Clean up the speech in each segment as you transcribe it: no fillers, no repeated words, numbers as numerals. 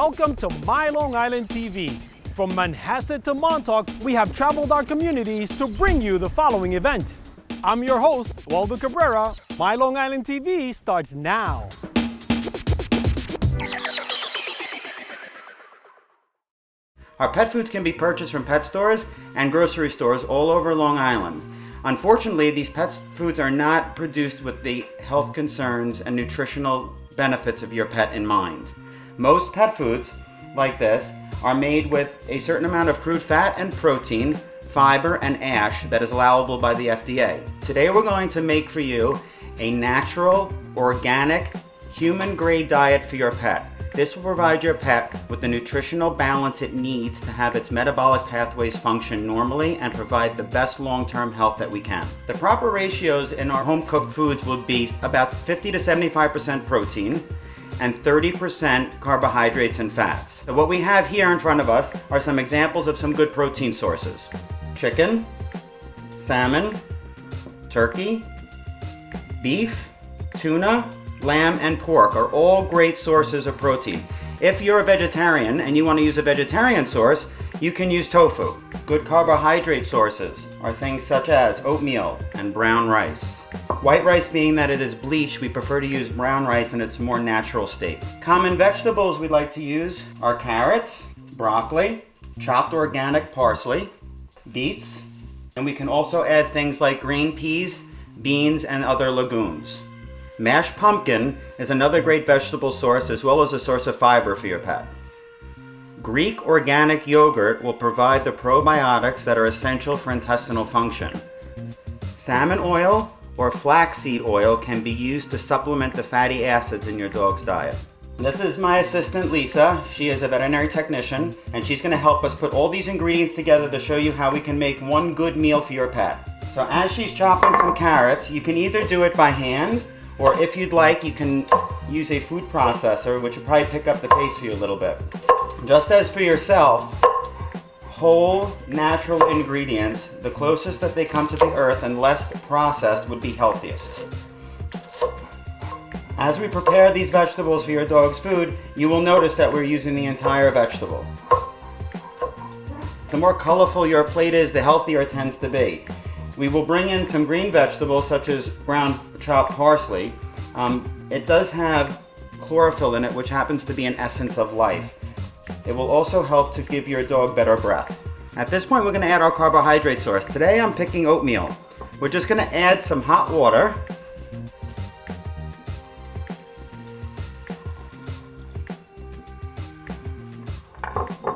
Welcome to My Long Island TV. From Manhasset to Montauk, we have traveled our communities to bring you the following events. I'm your host, Waldo Cabrera. My Long Island TV starts now. Our pet foods can be purchased from pet stores and grocery stores all over Long Island. Unfortunately, these pet foods are not produced with the health concerns and nutritional benefits of your pet in mind. Most pet foods, like this, are made with a certain amount of crude fat and protein, fiber, and ash that is allowable by the FDA. Today we're going to make for you a natural, organic, human-grade diet for your pet. This will provide your pet with the nutritional balance it needs to have its metabolic pathways function normally and provide the best long-term health that we can. The proper ratios in our home-cooked foods will be about 50 to 75% protein and 30% carbohydrates and fats. So what we have here in front of us are some examples of some good protein sources. Chicken, salmon, turkey, beef, tuna, lamb, and pork are all great sources of protein. If you're a vegetarian and you want to use a vegetarian source, you can use tofu. Good carbohydrate sources are things such as oatmeal and brown rice. White rice, being that it is bleached, we prefer to use brown rice in its more natural state. Common vegetables we like to use are carrots, broccoli, chopped organic parsley, beets, and we can also add things like green peas, beans, and other legumes. Mashed pumpkin is another great vegetable source as well as a source of fiber for your pet. Greek organic yogurt will provide the probiotics that are essential for intestinal function. Salmon oil or flaxseed oil can be used to supplement the fatty acids in your dog's diet. This is my assistant Lisa. She is a veterinary technician and she's going to help us put all these ingredients together to show you how we can make one good meal for your pet. So as she's chopping some carrots, you can either do it by hand, or if you'd like, you can use a food processor, which will probably pick up the pace for you a little bit. Just as for yourself, whole natural ingredients, the closest that they come to the earth and less processed, would be healthiest. As we prepare these vegetables for your dog's food, you will notice that we're using the entire vegetable. The more colorful your plate is, the healthier it tends to be. We will bring in some green vegetables such as ground chopped parsley. It does have chlorophyll in it, which happens to be an essence of life. It will also help to give your dog better breath. At this point, we're going to add our carbohydrate source. Today I'm picking oatmeal. We're just going to add some hot water.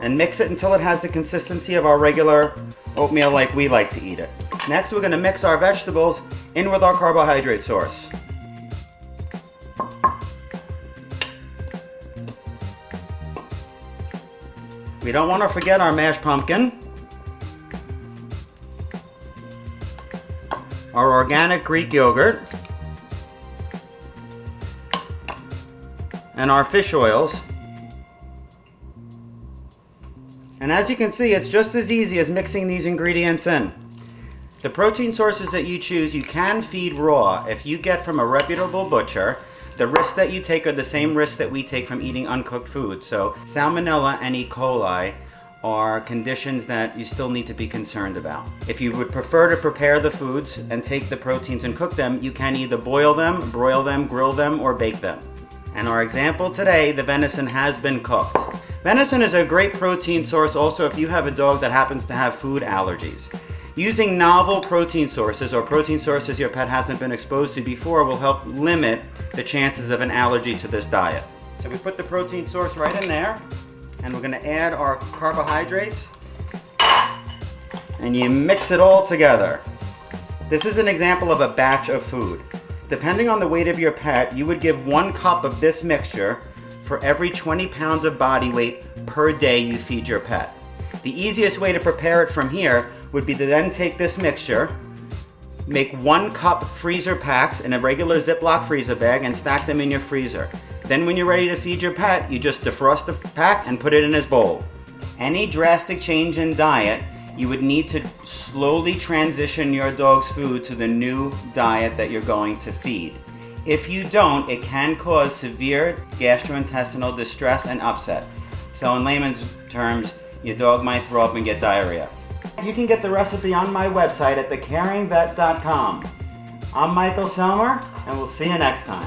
And mix it until it has the consistency of our regular oatmeal like we like to eat it. Next, we're going to mix our vegetables in with our carbohydrate source. We don't want to forget our mashed pumpkin, our organic Greek yogurt, and our fish oils. And as you can see, it's just as easy as mixing these ingredients in. The protein sources that you choose, you can feed raw. If you get from a reputable butcher, the risks that you take are the same risks that we take from eating uncooked food. So salmonella and E. coli are conditions that you still need to be concerned about. If you would prefer to prepare the foods and take the proteins and cook them, you can either boil them, broil them, grill them, or bake them. And our example today, the venison has been cooked. Venison is a great protein source also if you have a dog that happens to have food allergies. Using novel protein sources or protein sources your pet hasn't been exposed to before will help limit the chances of an allergy to this diet. So we put the protein source right in there, and we're going to add our carbohydrates, and you mix it all together. This is an example of a batch of food. Depending on the weight of your pet, you would give 1 cup of this mixture for every 20 pounds of body weight per day you feed your pet. The easiest way to prepare it from here would be to then take this mixture, make 1 cup freezer packs in a regular Ziploc freezer bag and stack them in your freezer. Then when you're ready to feed your pet, you just defrost the pack and put it in his bowl. Any drastic change in diet, you would need to slowly transition your dog's food to the new diet that you're going to feed. If you don't, it can cause severe gastrointestinal distress and upset. So in layman's terms, your dog might throw up and get diarrhea. You can get the recipe on my website at thecaringvet.com. I'm Michel Selmer, and we'll see you next time.